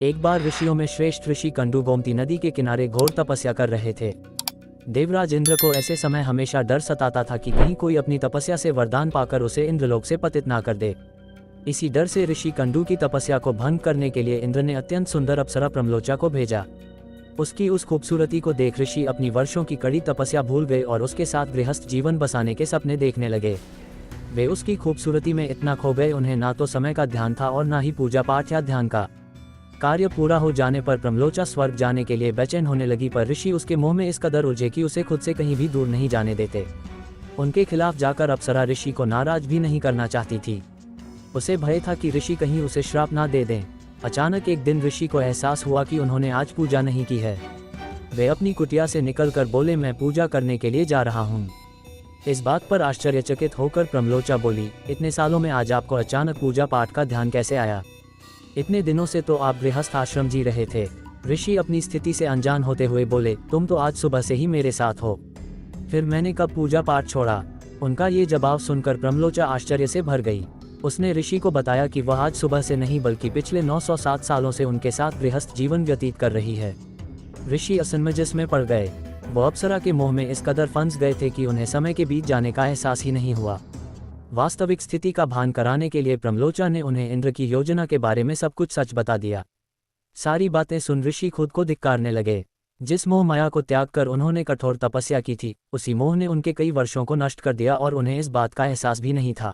एक बार ऋषियों में श्रेष्ठ ऋषि कंडू गोमती नदी के किनारे घोर तपस्या कर रहे थे। देवराज इंद्र को ऐसे समय हमेशा डर सताता था कि कहीं कोई अपनी तपस्या से वरदान पाकर उसे इंद्रलोक से पतित ना कर दे। इसी डर से ऋषि कंडू की तपस्या को भंग करने के लिए इंद्र ने अत्यंत सुंदर अप्सरा प्रमलोचा को भेजा। उसकी उस खूबसूरती को देख ऋषि अपनी वर्षों की कड़ी तपस्या भूल गए और उसके साथ गृहस्थ जीवन बसाने के सपने देखने लगे। वे उसकी खूबसूरती में इतना खो गए, उन्हें ना तो समय का ध्यान था और ना ही पूजा पाठ या ध्यान का। कार्य पूरा हो जाने पर प्रमलोचा स्वर्ग जाने के लिए बेचैन होने लगी, पर ऋषि उसके मोह में इस कदर उलझे कि उसे खुद से कहीं भी दूर नहीं जाने देते। उनके खिलाफ जाकर अप्सरा ऋषि को नाराज भी नहीं करना चाहती थी। उसे भय था कि ऋषि कहीं उसे श्राप ना दे दें। अचानक एक दिन ऋषि को एहसास हुआ कि उन्होंने आज पूजा नहीं की है। वे अपनी कुटिया से निकलकर बोले, मैं पूजा करने के लिए जा रहा हूँ। इस बात पर आश्चर्यचकित होकर प्रमलोचा बोली, इतने सालों में आज आपको अचानक पूजा पाठ का ध्यान कैसे आया? इतने दिनों से तो आप गृहस्थ आश्रम जी रहे थे। ऋषि अपनी स्थिति से अनजान होते हुए बोले, तुम तो आज सुबह से ही मेरे साथ हो, फिर मैंने कब पूजा पाठ छोड़ा? उनका ये जवाब सुनकर प्रमलोचा आश्चर्य से भर गई। उसने ऋषि को बताया कि वह आज सुबह से नहीं बल्कि पिछले 907 सालों से उनके साथ गृहस्थ जीवन व्यतीत कर रही है। ऋषि असमंजस में पड़ गए। वो अप्सरा के मोह में इस कदर फंस गए थे कि उन्हें समय के बीत जाने का एहसास ही नहीं हुआ। वास्तविक स्थिति का भान कराने के लिए प्रमलोचा ने उन्हें इंद्र की योजना के बारे में सब कुछ सच बता दिया। सारी बातें सुन ऋषि खुद को धिक्कारने लगे। जिस मोह माया को त्याग कर उन्होंने कठोर तपस्या की थी, उसी मोह ने उनके कई वर्षों को नष्ट कर दिया और उन्हें इस बात का एहसास भी नहीं था।